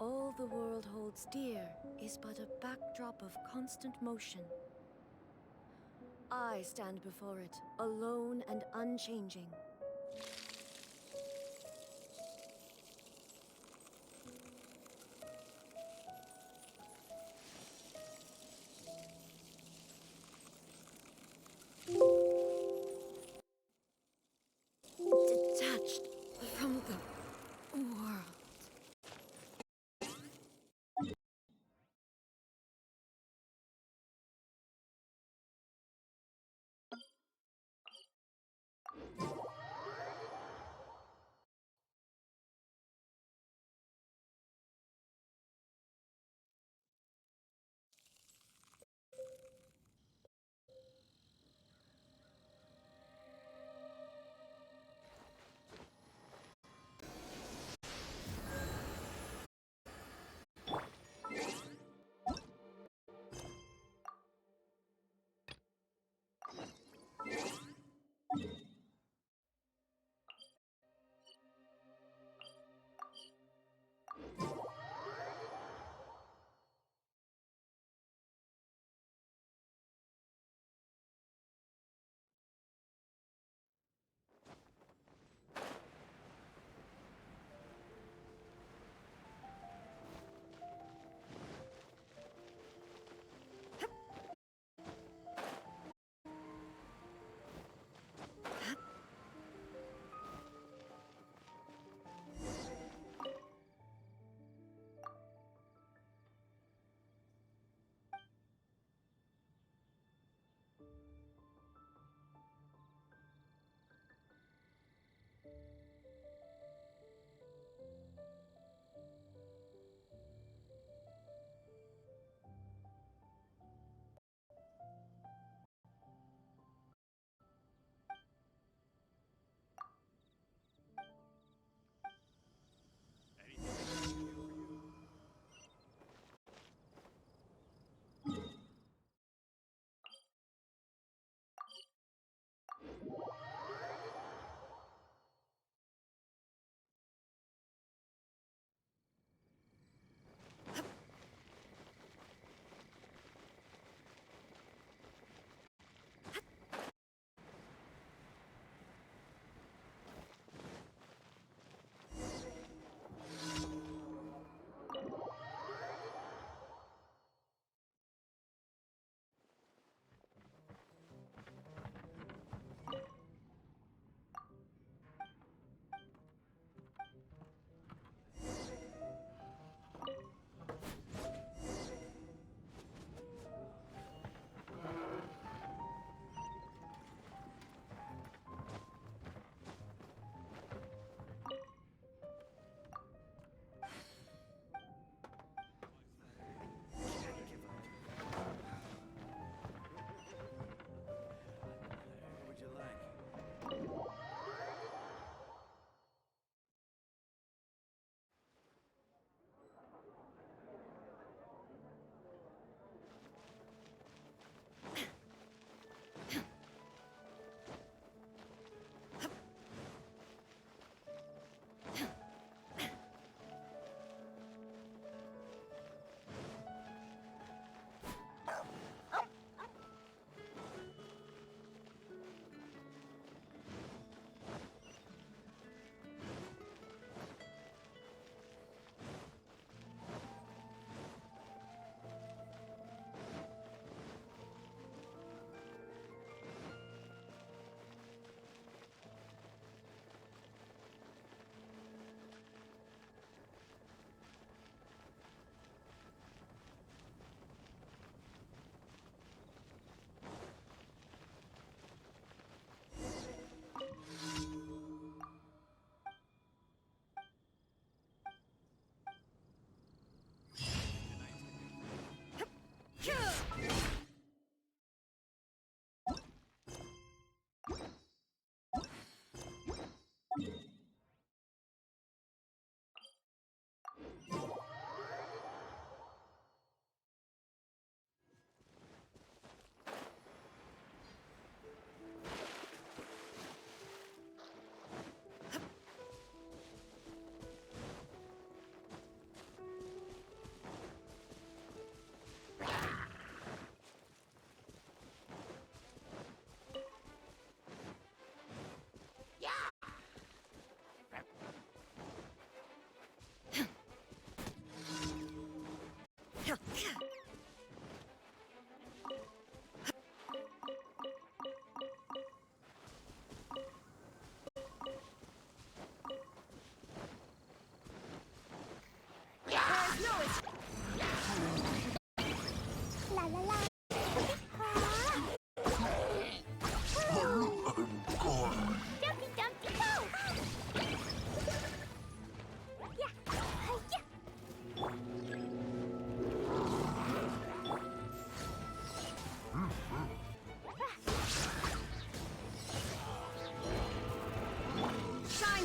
All the world holds dear is but a backdrop of constant motion. I stand before it, alone and unchanging. Detached from the world.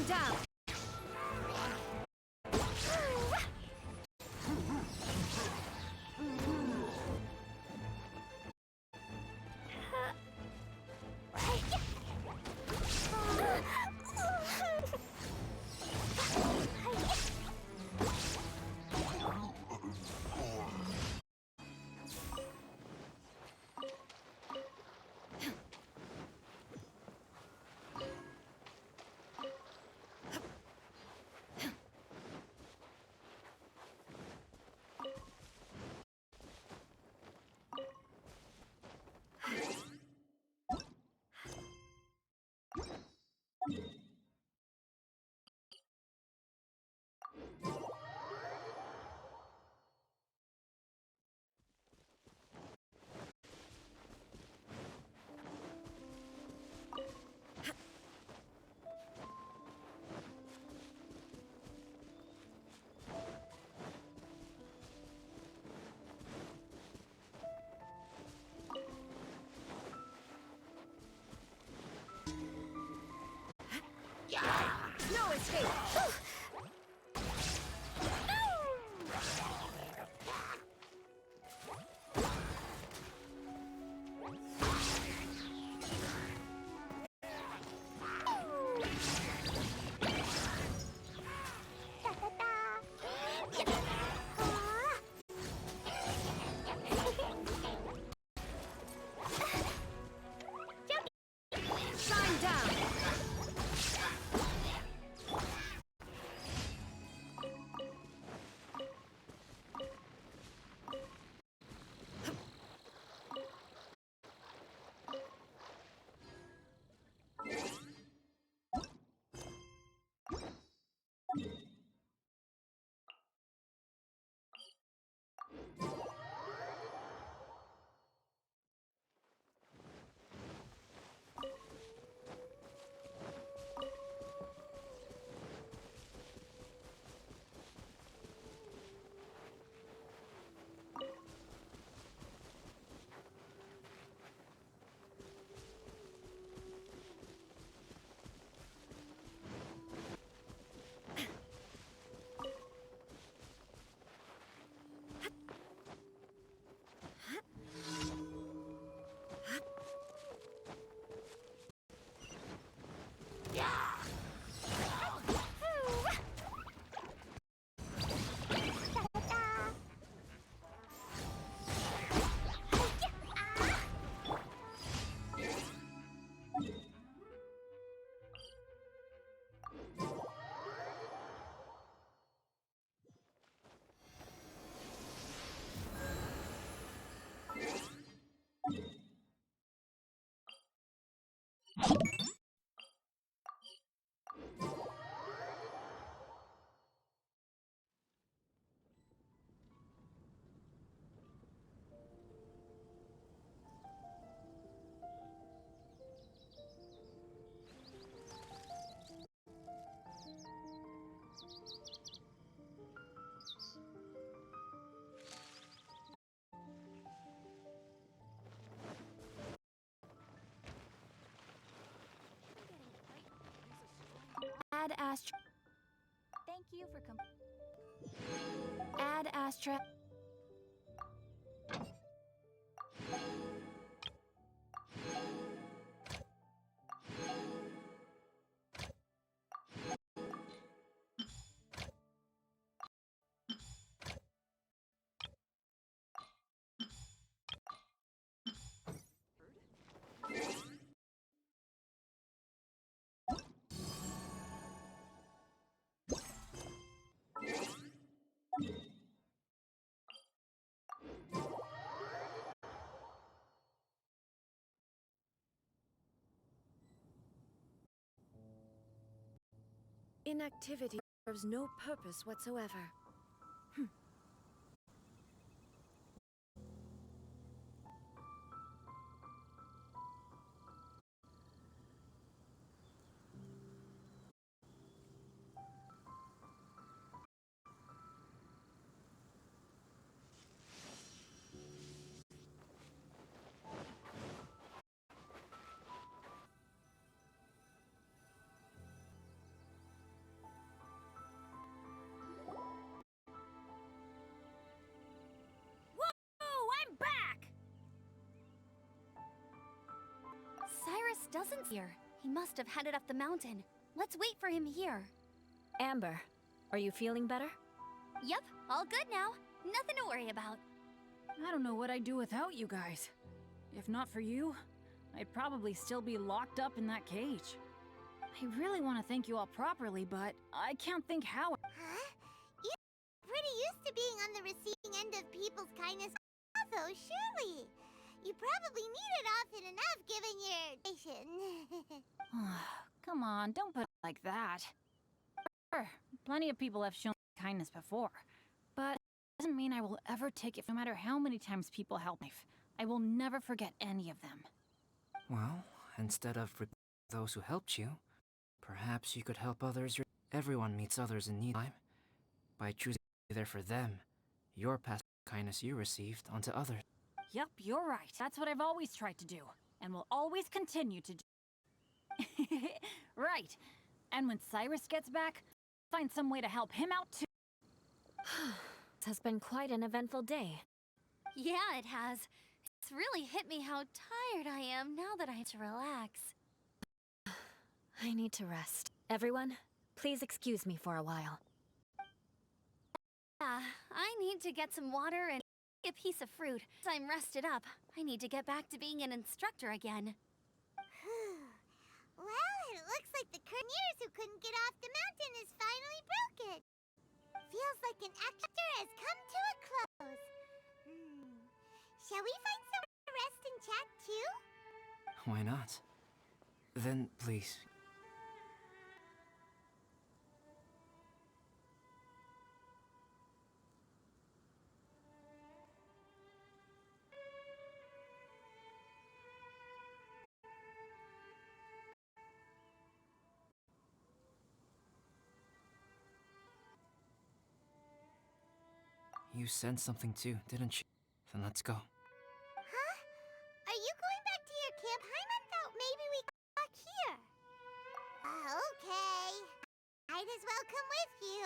Shine down! No escape! Shine down! Add Astra. Thank you for Add Astra. Inactivity serves no purpose whatsoever. here. He must have headed up the mountain. Let's wait for him here. Amber, are you feeling better? Yep, all good now. Nothing to worry about. I don't know what I'd do without you guys. If not for you, I'd probably still be locked up in that cage. I really want to thank you all properly, but I can't think how. Huh? You're pretty used to being on the receiving end of people's kindness, though, surely. You probably need it often enough, given your station. Come on, don't put it like that. Sure, plenty of people have shown kindness before, but it doesn't mean I will ever take it no matter how many times people help me. I will never forget any of them. Well, instead of those who helped you, perhaps you could help others. Everyone meets others in need. By choosing to be there for them, your past kindness you received onto others. Yep, you're right. That's what I've always tried to do, and will always continue to do. Right. And when Cyrus gets back, find some way to help him out too. This has been quite an eventful day. Yeah, it has. It's really hit me how tired I am now that I have to relax. I need to rest. Everyone, please excuse me for a while. Yeah, I need to get some water and a piece of fruit. As I'm rested up, I need to get back to being an instructor again. Well, it looks like the Curniers who couldn't get off the mountain is finally broken. Feels like an actor has come to a close. Shall we find somewhere to rest and chat too? Why not? Then, please. You sensed something too, didn't you? Then let's go. Huh? Are you going back to your camp? I thought maybe we could walk here. Okay. Might as well come with you.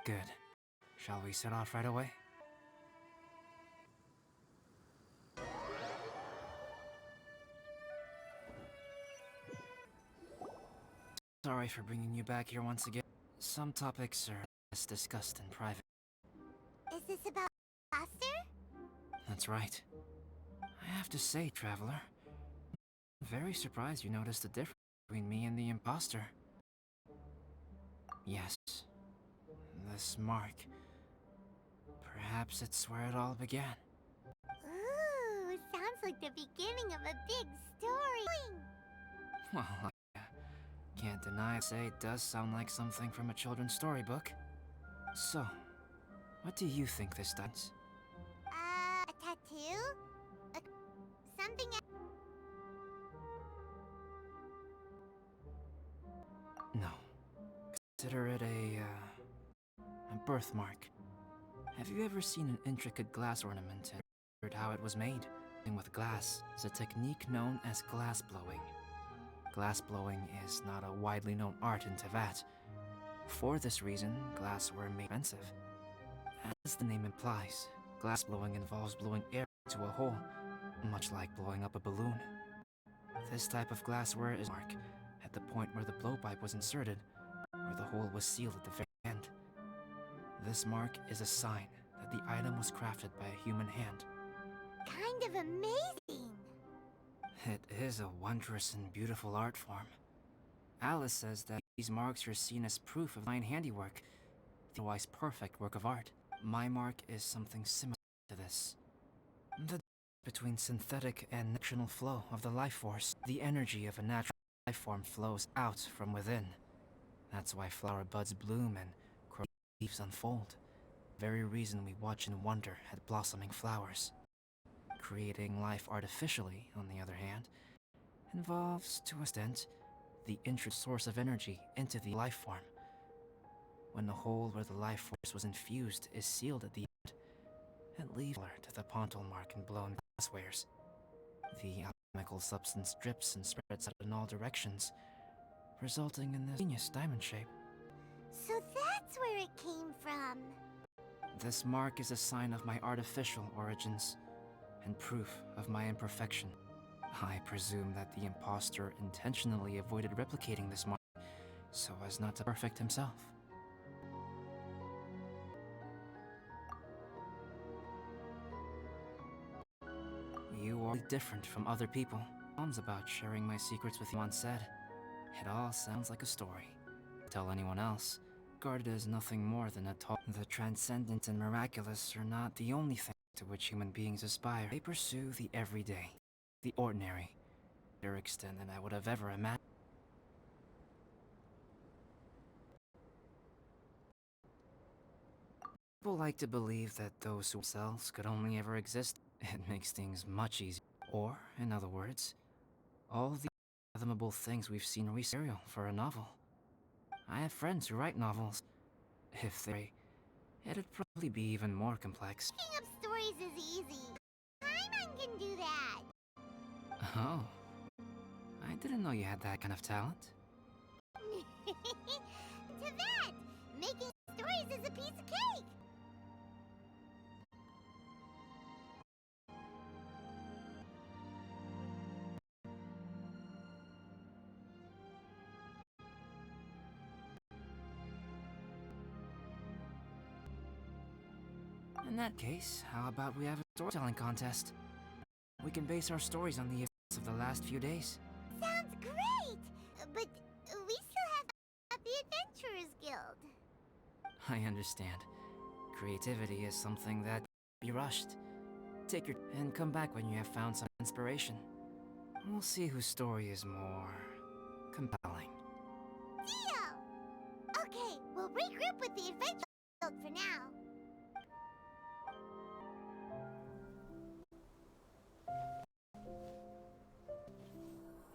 Good. Shall we set off right away? Sorry for bringing you back here once again. Some topics are best discussed in private. Is this about Foster? That's right. I have to say, Traveler, I'm very surprised you noticed the difference between me and the imposter. Yes, this mark. Perhaps it's where it all began. Ooh, sounds like the beginning of a big story. Well, I can't deny say it does sound like something from a children's storybook. So, what do you think this does? A tattoo? Something else? No. Consider it a birthmark. Have you ever seen an intricate glass ornament and wondered how it was made? With glass is a technique known as glass blowing. Glass blowing is not a widely known art in Teyvat. For this reason, glass were made expensive. As the name implies, glass blowing involves blowing air into a hole, much like blowing up a balloon. This type of glassware is mark at the point where the blowpipe was inserted, where the hole was sealed at the very end. This mark is a sign that the item was crafted by a human hand. Kind of amazing. It is a wondrous and beautiful art form. Alice says that these marks are seen as proof of divine handiwork, the otherwise perfect work of art. My mark is something similar to this. The difference between synthetic and natural flow of the life force. The energy of a natural life form flows out from within. That's why flower buds bloom and leaves unfold. Very reason we watch and wonder at blossoming flowers. Creating life artificially, on the other hand, involves, to an extent, the intrinsic source of energy into the life form. When the hole where the life force was infused is sealed at the end, it leaves to the pontal mark and blown glasswares. The alchemical substance drips and spreads out in all directions, resulting in this genius diamond shape. So that's where it came from. This mark is a sign of my artificial origins, and proof of my imperfection. I presume that the imposter intentionally avoided replicating this mark so as not to perfect himself. You are different from other people. Mom's about sharing my secrets with you once said. It all sounds like a story. Tell anyone else, regarded as nothing more than a talk. The transcendent and miraculous are not the only thing to which human beings aspire. They pursue the everyday, the ordinary, to a greater extent than I would have ever imagined. People like to believe that those who themselves could only ever exist. It makes things much easier. Or, in other words, all the unfathomable things we've seen are serial for a novel. I have friends who write novels. If they, it'd probably be even more complex. Making up stories is easy. Paimon can do that. Oh, I didn't know you had that kind of talent. To that, making stories is a piece of cake. In that case, how about we have a storytelling contest? We can base our stories on the events of the last few days. Sounds great! But we still have the Adventurers Guild. I understand. Creativity is something that can't be rushed. Take your and come back when you have found some inspiration. We'll see whose story is more compelling. Deal! Okay, we'll regroup with the Adventurers Guild for now.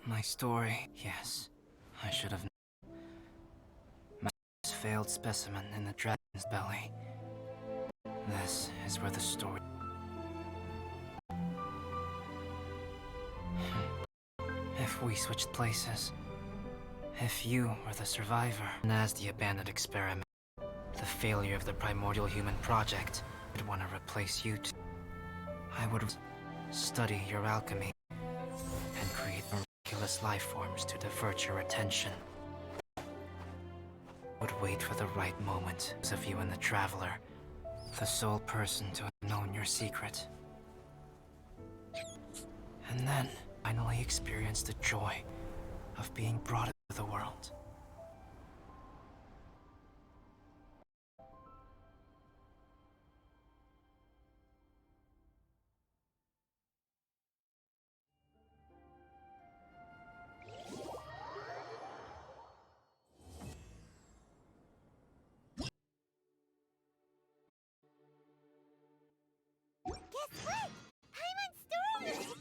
My story, yes. I should have known. My failed specimen in the dragon's belly. This is where the story... If we switched places, if you were the survivor, and as the abandoned experiment, the failure of the primordial human project, I'd want to replace you two. I would study your alchemy and create miraculous life forms to divert your attention. Would wait for the right moment, as of you and the Traveler, the sole person to have known your secret. And then, finally experience the joy of being brought into the world. Guess what? Paimon's story!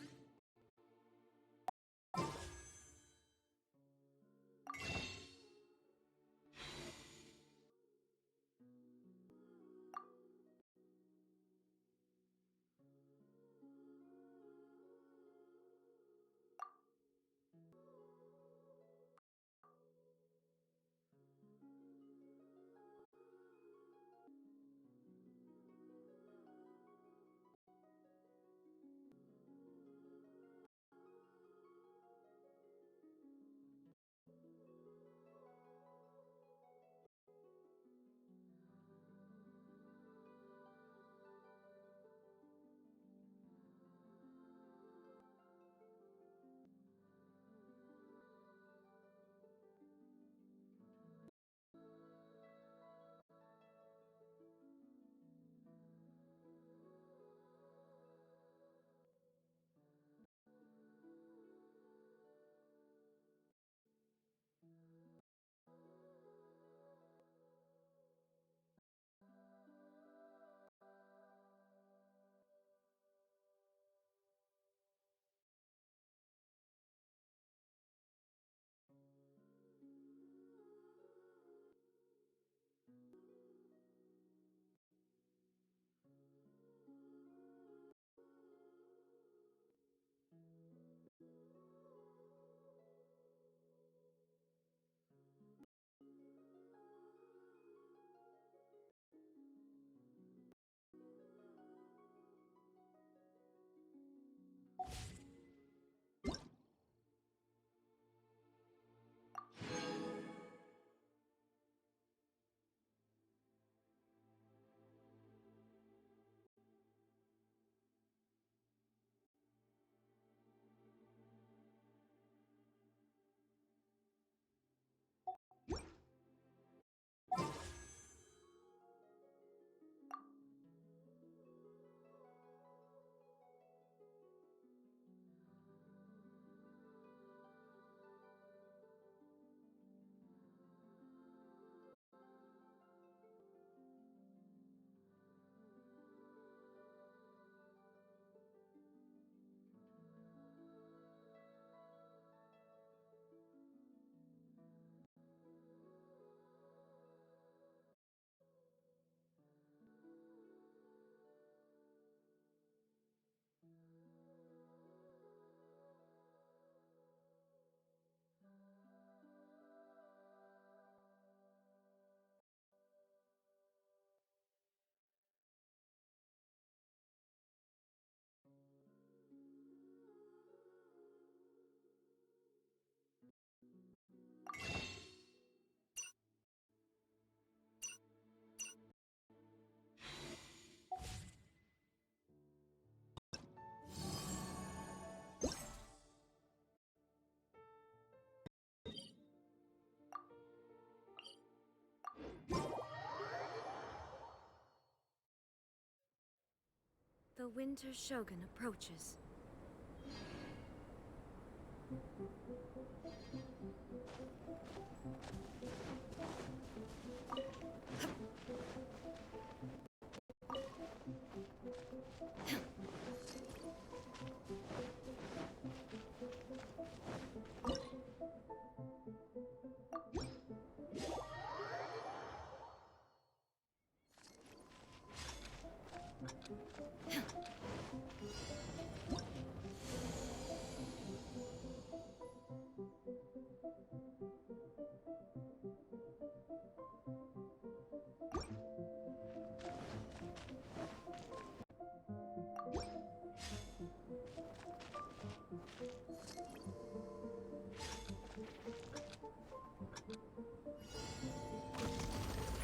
The Winter Shogun approaches.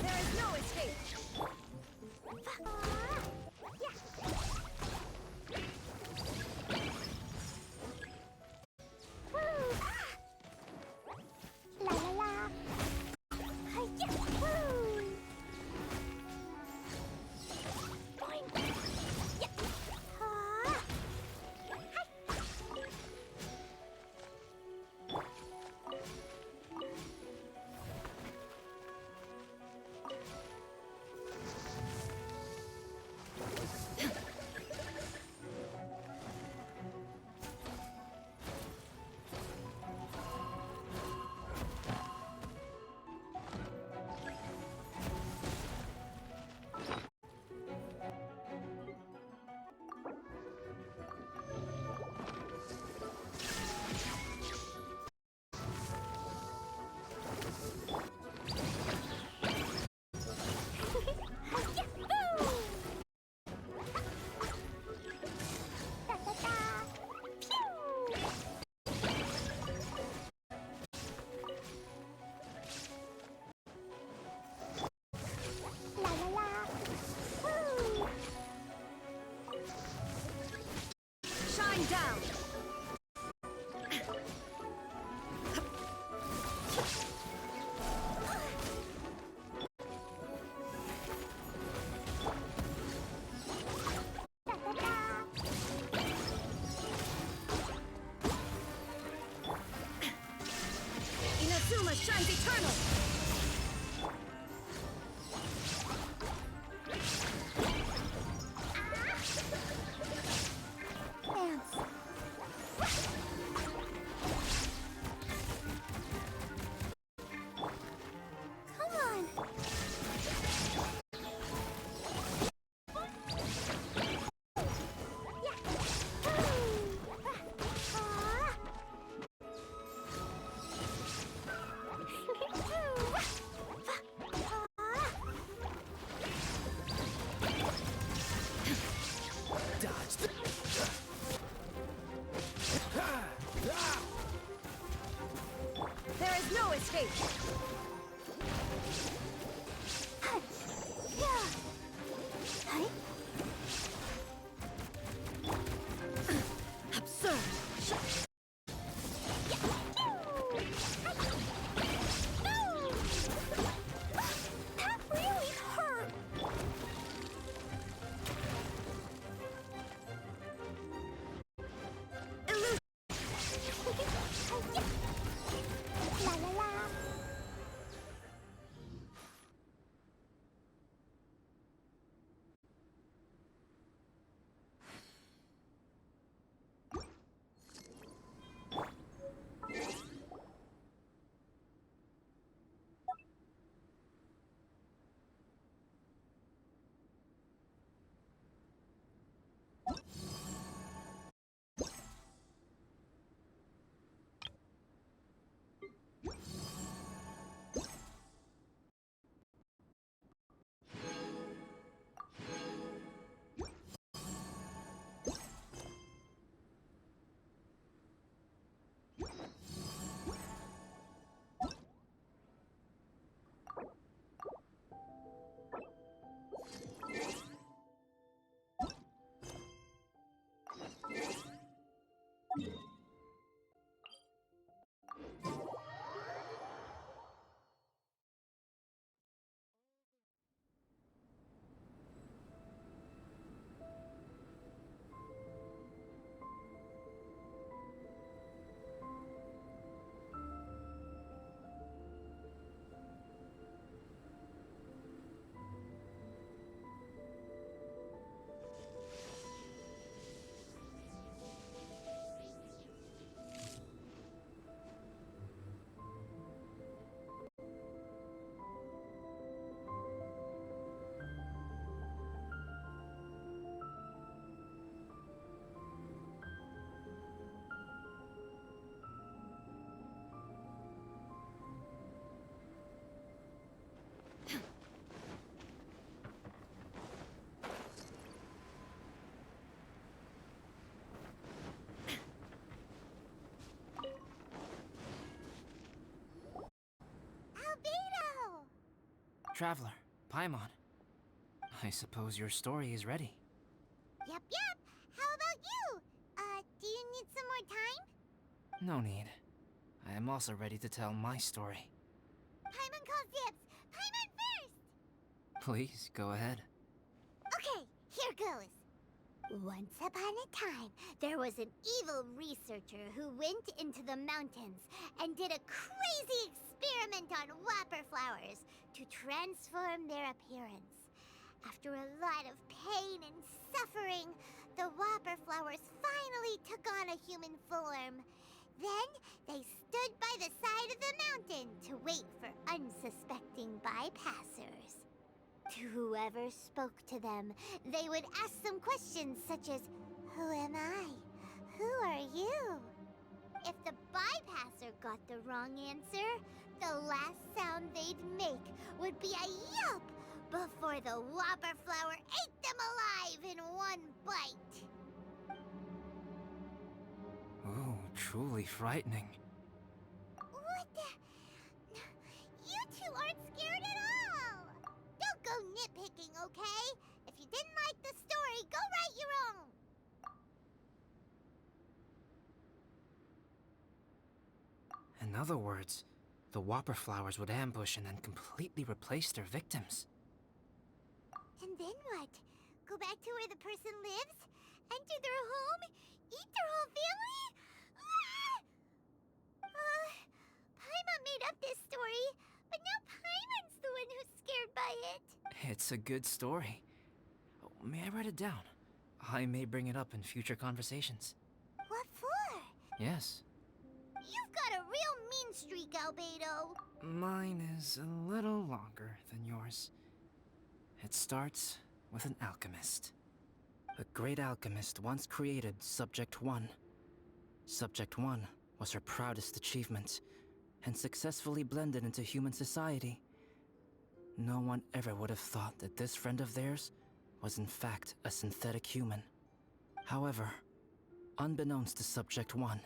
There is no escape! La la la. Hi-ya! Woo! Boing! Yeah! Ha! La la la. Woo! Shine down! Da da da. Inazuma shines eternal! Dance. Come on. Yeah. Woo! Ah. There is no escape! Absurd! That really hurt. La la la. Traveler, Paimon. I suppose your story is ready. Yep. How about you? Do you need some more time? No need. I am also ready to tell my story. Paimon calls dibs. Paimon first! Please, go ahead. Okay, here goes. Once upon a time, there was an evil researcher who went into the mountains and did a crazy experiment on whopper flowers to transform their appearance. After a lot of pain and suffering, the whopper flowers finally took on a human form. Then, they stood by the side of the mountain to wait for unsuspecting bypassers. To whoever spoke to them, they would ask some questions such as, "Who am I? Who are you?" If the bypasser got the wrong answer, the last sound they'd make would be a yelp before the whopper flower ate them alive in one bite. Ooh, truly frightening. What the? You two aren't scared at all! Don't go nitpicking, okay? If you didn't like the story, go write your own! In other words, the whopper flowers would ambush and then completely replace their victims. And then what? Go back to where the person lives? Enter their home? Eat their whole family? Paimon made up this story, but now Paimon's the one who's scared by it. It's a good story. Oh, may I write it down? I may bring it up in future conversations. What for? Yes. You've got a real mean streak, Albedo. Mine is a little longer than yours. It starts with an alchemist. A great alchemist once created Subject 1. Subject 1 was her proudest achievement, and successfully blended into human society. No one ever would have thought that this friend of theirs was in fact a synthetic human. However, unbeknownst to Subject 1,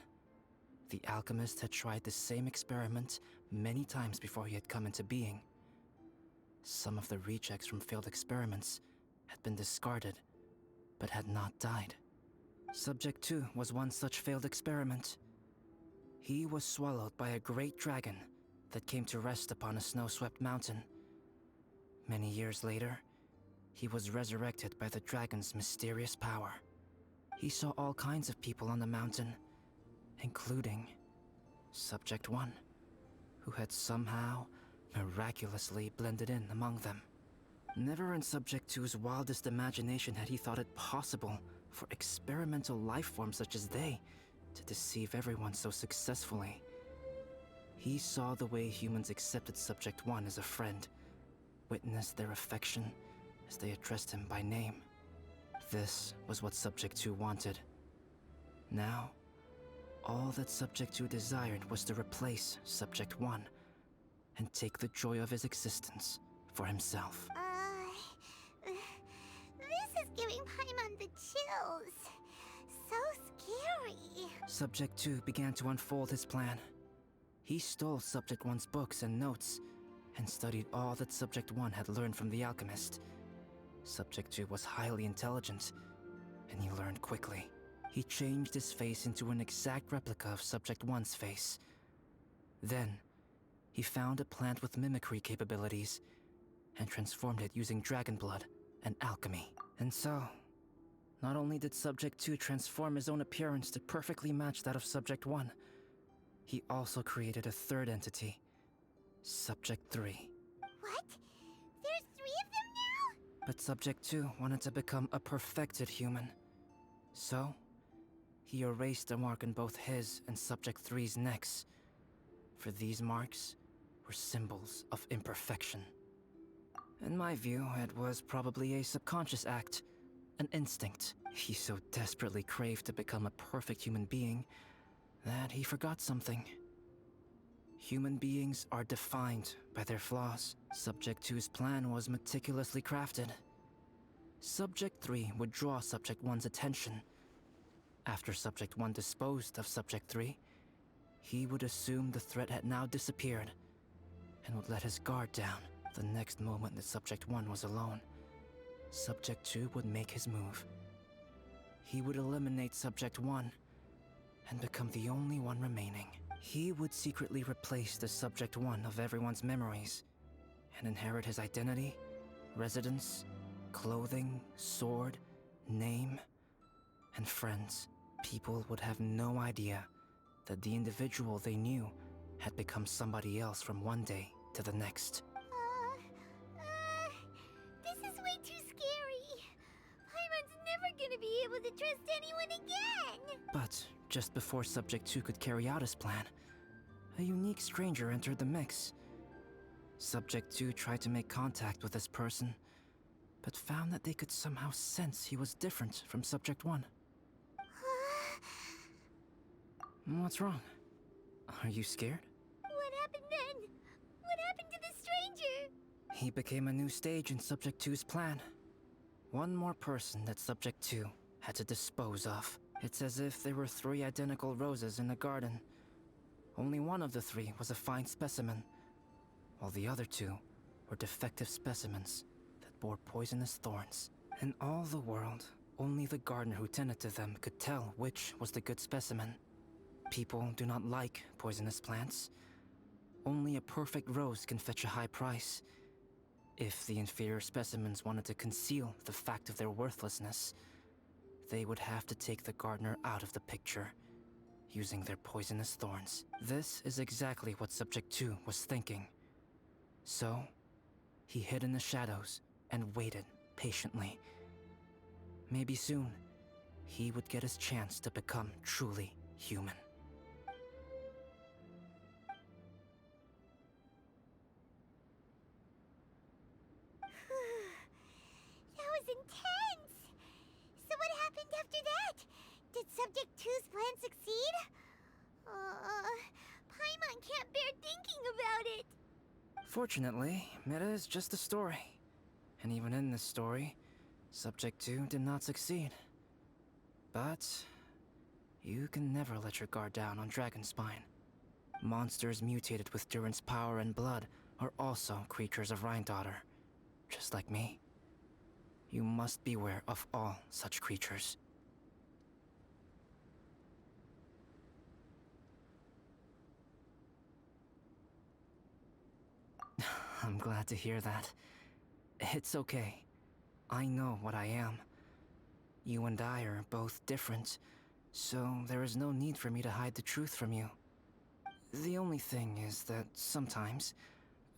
the alchemist had tried the same experiment many times before he had come into being. Some of the rejects from failed experiments had been discarded, but had not died. Subject 2 was one such failed experiment. He was swallowed by a great dragon that came to rest upon a snow-swept mountain. Many years later, he was resurrected by the dragon's mysterious power. He saw all kinds of people on the mountain, including Subject 1, who had somehow miraculously blended in among them. Never in Subject 2's wildest imagination had he thought it possible for experimental life forms such as they to deceive everyone so successfully. He saw the way humans accepted Subject 1 as a friend, witnessed their affection as they addressed him by name. This was what Subject 2 wanted. Now, all that Subject 2 desired was to replace Subject 1 and take the joy of his existence for himself. This is giving Paimon the chills. So scary. Subject 2 began to unfold his plan. He stole Subject 1's books and notes, and studied all that Subject 1 had learned from the alchemist. Subject 2 was highly intelligent, and he learned quickly. He changed his face into an exact replica of Subject 1's face. Then, he found a plant with mimicry capabilities, and transformed it using dragon blood and alchemy. And so, not only did Subject 2 transform his own appearance to perfectly match that of Subject 1, he also created a third entity, Subject 3. What? There's 3 of them now? But Subject 2 wanted to become a perfected human. So, he erased a mark on both his and Subject 3's necks. For these marks were symbols of imperfection. In my view, it was probably a subconscious act, an instinct. He so desperately craved to become a perfect human being that he forgot something. Human beings are defined by their flaws. Subject 2's plan was meticulously crafted. Subject 3 would draw Subject 1's attention. After Subject 1 disposed of Subject 3, he would assume the threat had now disappeared and would let his guard down. The next moment that Subject 1 was alone, Subject 2 would make his move. He would eliminate Subject 1 and become the only one remaining. He would secretly replace the Subject 1 of everyone's memories and inherit his identity, residence, clothing, sword, name, and friends. People would have no idea that the individual they knew had become somebody else from one day to the next. This is way too scary. Paimon's never gonna be able to trust anyone again. But just before Subject 2 could carry out his plan, a unique stranger entered the mix. Subject 2 tried to make contact with this person, but found that they could somehow sense he was different from Subject 1. What's wrong? Are you scared? What happened then? What happened to the stranger? He became a new stage in Subject 2's plan. One more person that Subject 2 had to dispose of. It's as if there were 3 identical roses in a garden. Only one of the 3 was a fine specimen, while the other 2 were defective specimens that bore poisonous thorns. In all the world, only the gardener who tended to them could tell which was the good specimen. People do not like poisonous plants. Only a perfect rose can fetch a high price. If the inferior specimens wanted to conceal the fact of their worthlessness, they would have to take the gardener out of the picture, using their poisonous thorns. This is exactly what Subject 2 was thinking. So, he hid in the shadows and waited patiently. Maybe soon, he would get his chance to become truly human. That was intense! So what happened after that? Did Subject 2's plan succeed? Paimon can't bear thinking about it. Fortunately, it is just a story. And even in this story, Subject 2 did not succeed. But you can never let your guard down on Dragonspine. Monsters mutated with Durin's power and blood are also creatures of Rhine-Daughter, just like me. You must beware of all such creatures. I'm glad to hear that. It's okay. I know what I am. You and I are both different, so there is no need for me to hide the truth from you. The only thing is that sometimes,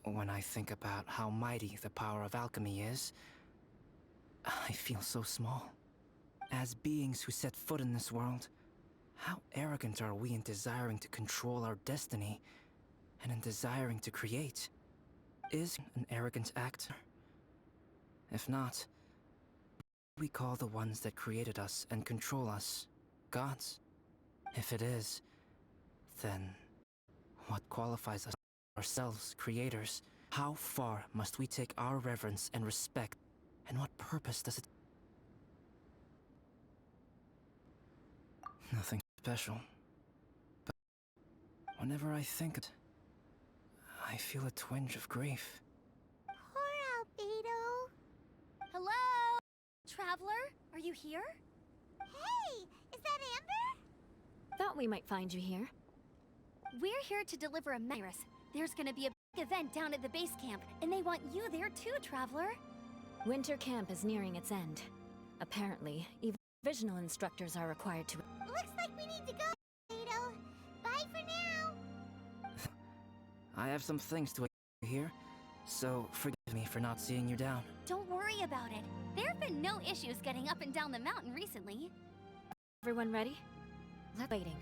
when I think about how mighty the power of alchemy is, I feel so small. As beings who set foot in this world, how arrogant are we in desiring to control our destiny and in desiring to create? Is an arrogant act? If not, we call the ones that created us and control us gods. If it is, then what qualifies us ourselves creators? How far must we take our reverence and respect, and what purpose does it? Nothing special. But whenever I think it, I feel a twinge of grief. Poor Albedo. Hello? Traveler, are you here? Hey, is that Amber? Thought we might find you here. We're here to deliver a virus. There's gonna be a big event down at the base camp, and they want you there too, Traveler. Winter camp is nearing its end. Apparently, even provisional instructors are required to... Looks like we need to go, Albedo. Bye for now. I have some things to here, so forgive me for not seeing you down. Don't worry about it. There have been no issues getting up and down the mountain recently. Everyone ready? Let's waiting.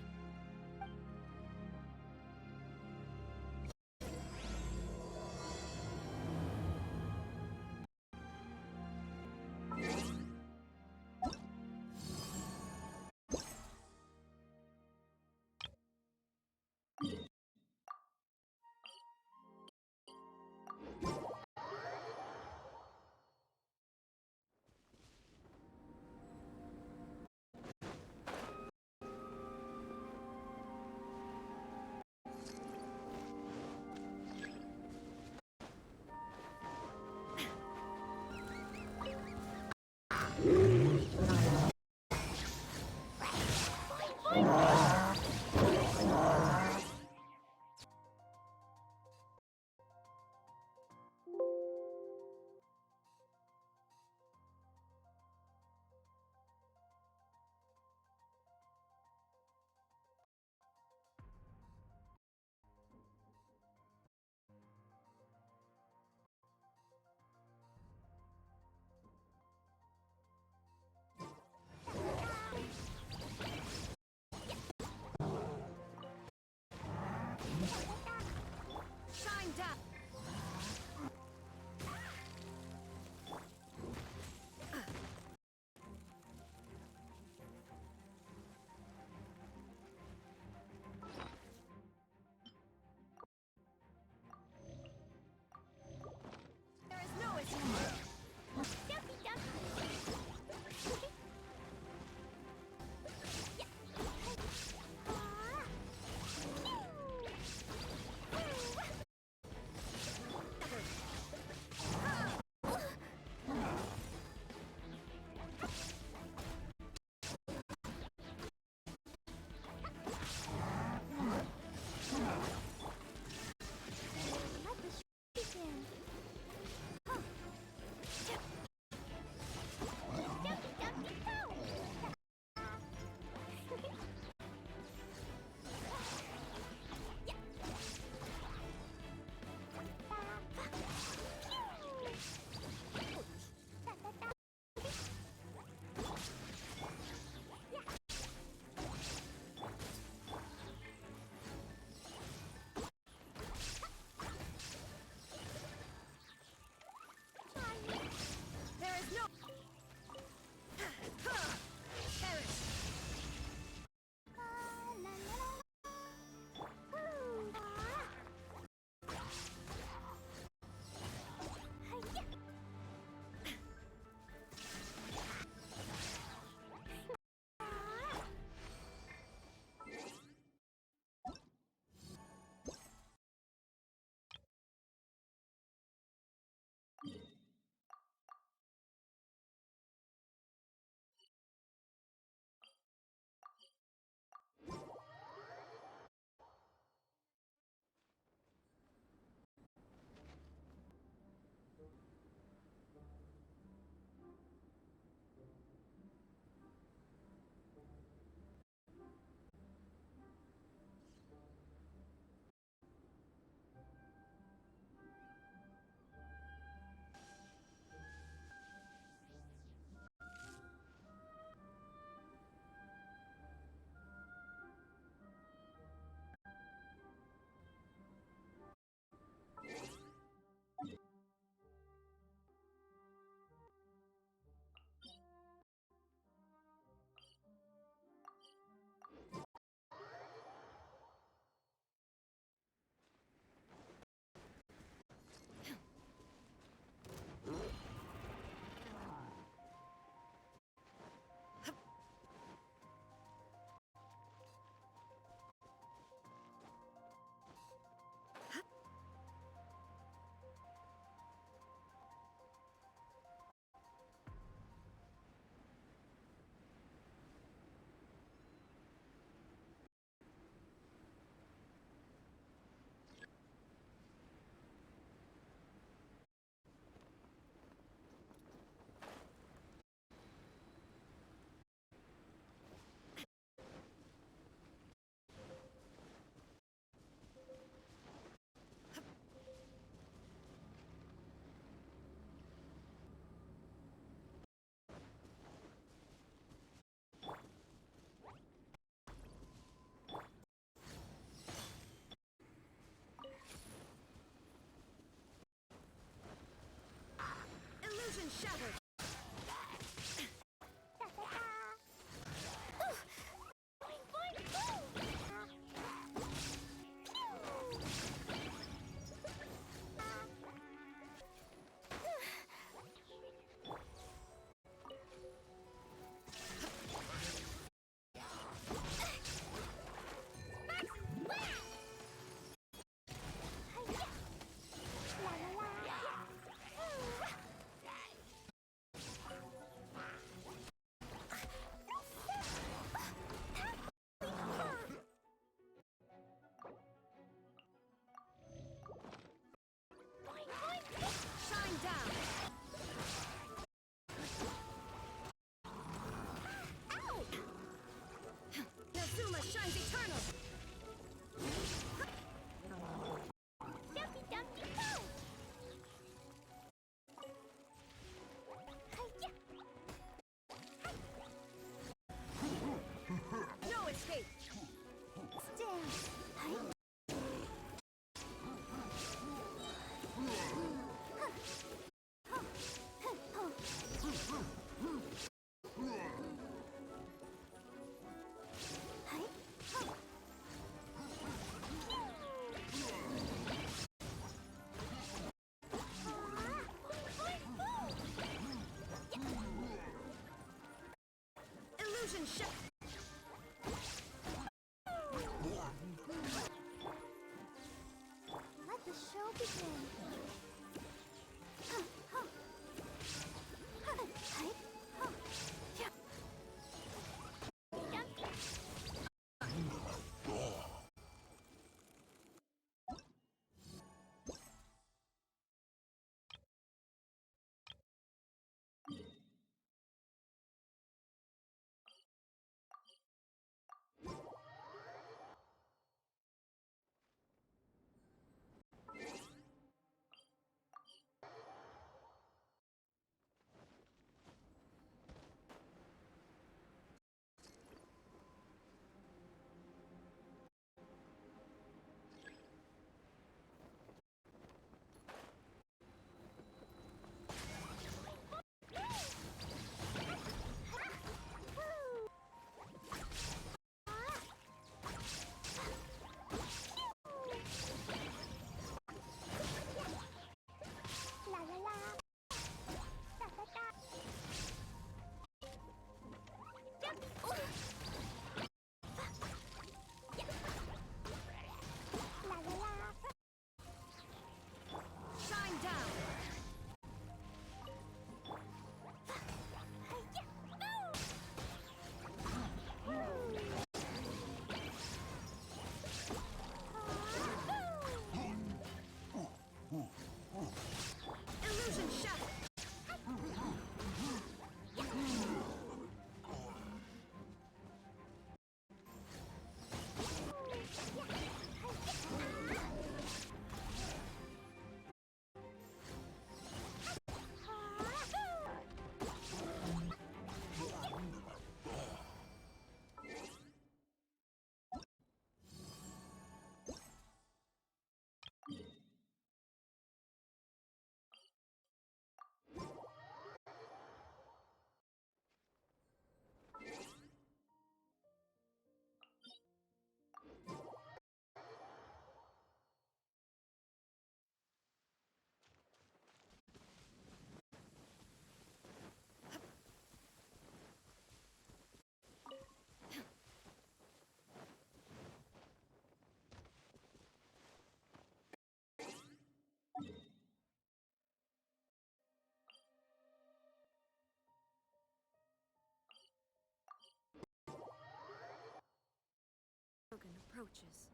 Approaches.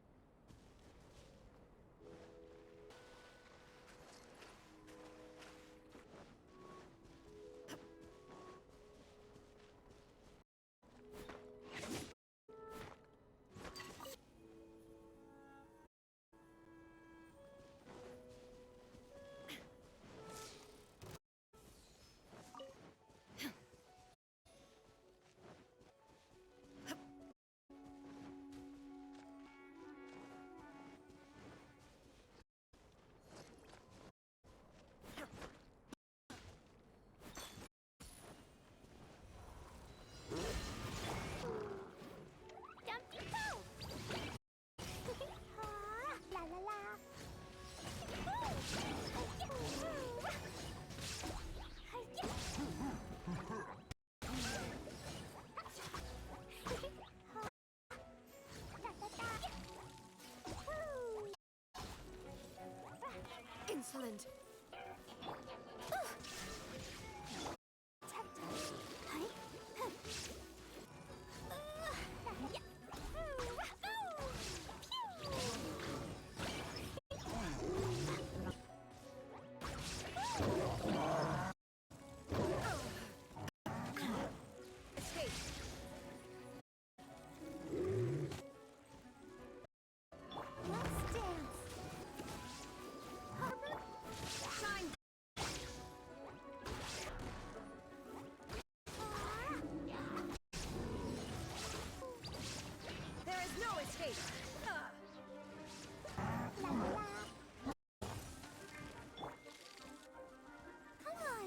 Insolent. Come on,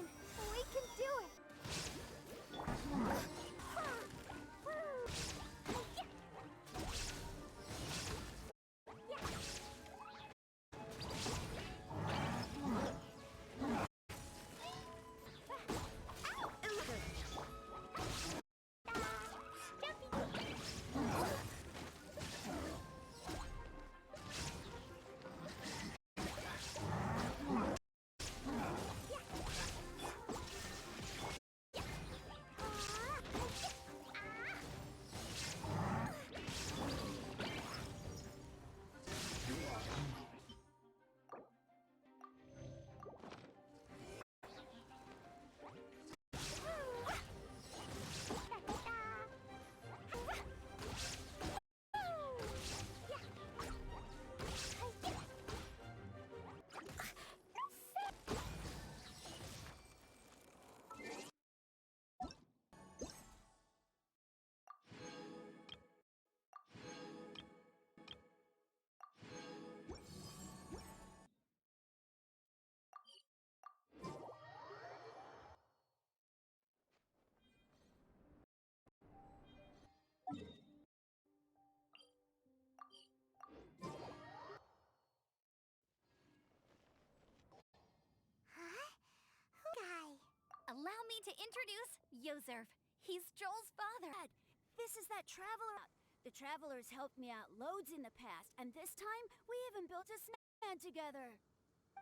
me to introduce Yozerf. He's Joel's father. Dad, this is that traveler. The travelers helped me out loads in the past, and this time we even built a snowman together.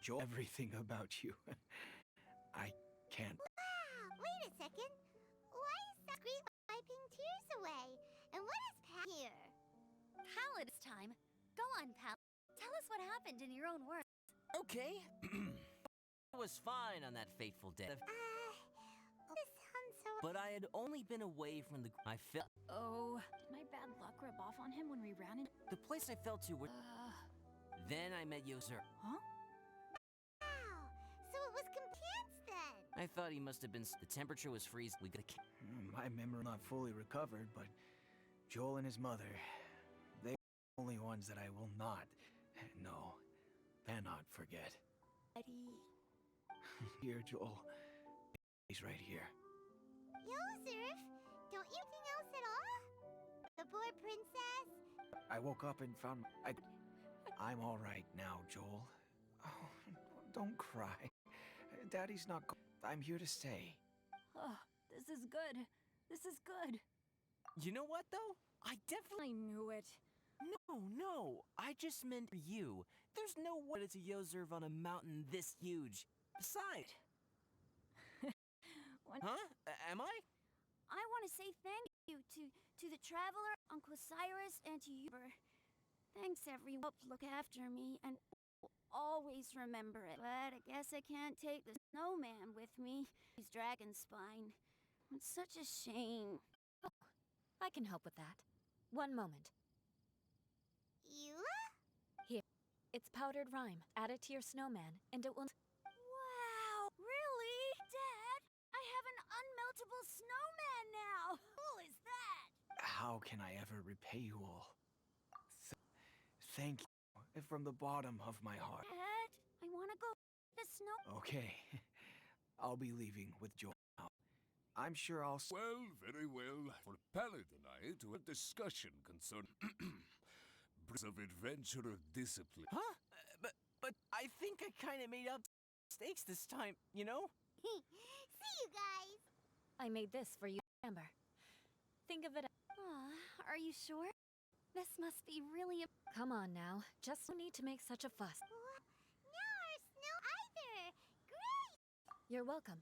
Joel, everything about you. I can't. Wow, wait a second. Why is that screen wiping tears away? And what is here? Pallet is time. Go on, Pallet. Tell us what happened in your own words. Okay. I was fine on that fateful day. This sounds so... But I had only been away from the... I felt... Oh, did my bad luck rub off on him when we ran in? The place I fell to was... Then I met Yoser. Huh? Wow, so it was Compliance then. I thought he must have been... The temperature was freezing. We got a... My memory not fully recovered, but Joel and his mother, they are the only ones that I will not, no, cannot forget. Eddie. Here, Joel. He's right here. Yozerf, don't you think else at all? The poor princess? I woke up and found... I'm all right now, Joel. Oh, don't cry. Daddy's not... I'm here to stay. Oh, this is good. This is good. You know what, though? I definitely... I knew it. No. I just meant you. There's no way it's a Yoserv on a mountain this huge. Besides... Huh? Am I? I want to say thank you to the traveler, Uncle Cyrus, and to you. Thanks, everyone. Look after me, and will always remember it. But I guess I can't take the snowman with me. He's dragon spine. It's such a shame. I can help with that. One moment. Eula? Here. It's powdered rime. Add it to your snowman, and it will... Wow! Really? Dad, I have an unmeltable snowman now! How cool is that? How can I ever repay you all? Thank you from the bottom of my heart. Dad, I want to go the snow... Okay. I'll be leaving with Joel now. I'm sure I'll... Well, very well. For Pallet and I to a discussion concerning bricks of adventure or discipline. Huh? But I think I kind of made up mistakes this time, you know? See you guys. I made this for you, Amber. Think of it... Are you sure? This must be really... Come on now. Just no need to make such a fuss. Now our snow either. Great! You're welcome.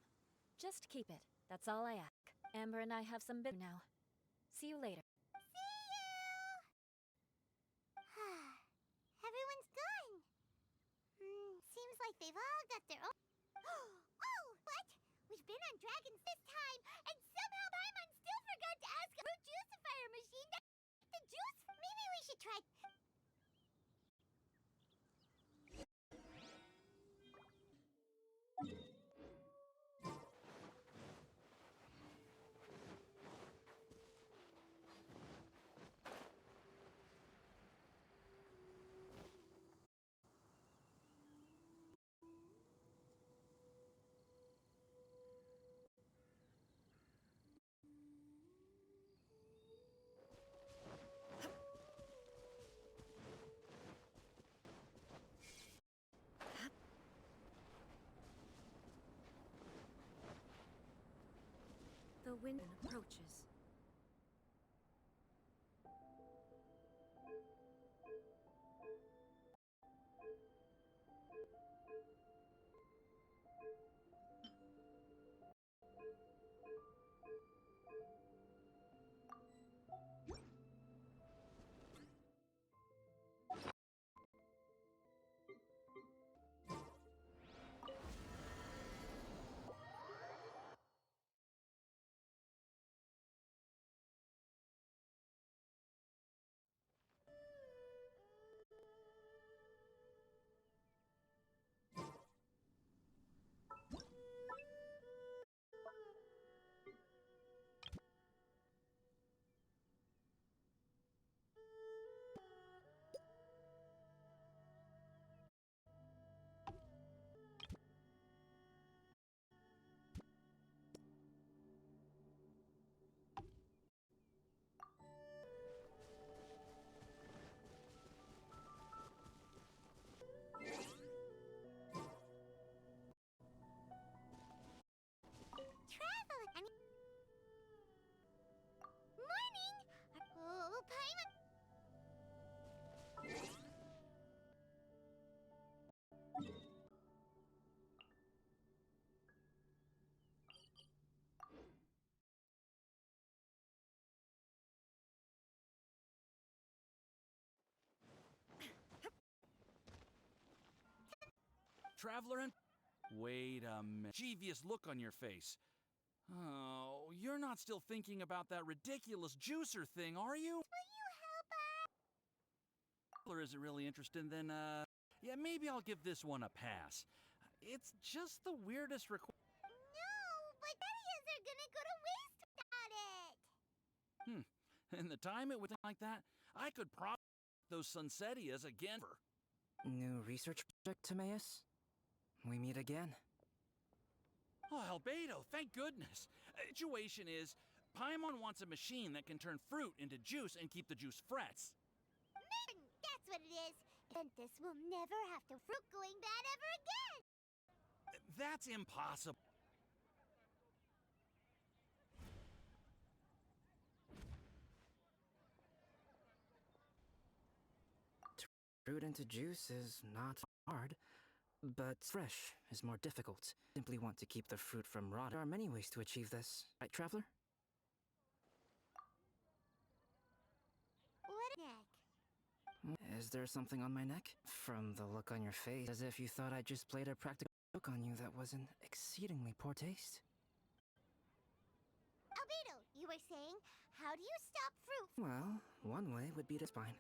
Just keep it. That's all I ask. Amber and I have some bit now. See you later. See you! Everyone's gone. Seems like they've all got their own... Oh, what? We've been on dragons this time, and somehow Paimon still forgot to ask about juicifier machine to the juice. Maybe we should try... The wind approaches. Traveler and... Wait a minute. Mischievous look on your face. Oh, you're not still thinking about that ridiculous juicer thing, are you? Will you help us? Traveler isn't really interested, then, yeah, maybe I'll give this one a pass. It's just the weirdest request. No, but ideas are gonna go to waste without it. In the time it would like that, I could probably those Sunsetias again for... New research project, Timaeus? We meet again. Oh, Albedo, thank goodness. Situation is, Paimon wants a machine that can turn fruit into juice and keep the juice fresh. That's what it is. And this will never have to fruit going bad ever again. That's impossible. Fruit into juice is not hard, but fresh is more difficult. Simply want to keep the fruit from rotting. There are many ways to achieve this. Right, Traveler? What neck? Is there something on my neck? From the look on your face, as if you thought I just played a practical joke on you that was in exceedingly poor taste. Albedo, you were saying, how do you stop fruit? Well, one way would be to spine,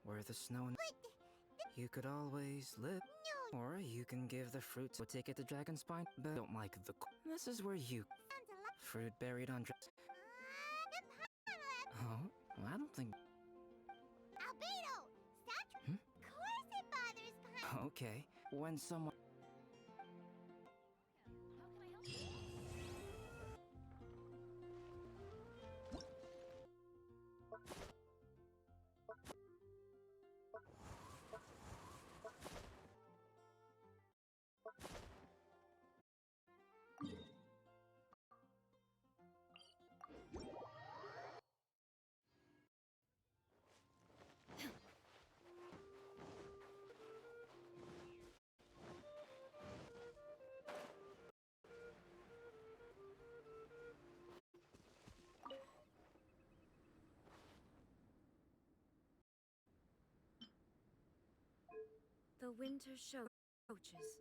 where the snow and... But You could always live. no, Or you can give the fruit to take it to Dragon Spine, but don't like the... This is where you... sounds a lot. Fruit buried on... Oh, I don't think... Albedo, stop. Hmm? Of course it bothers Pine. Okay, when someone... The winter show approaches.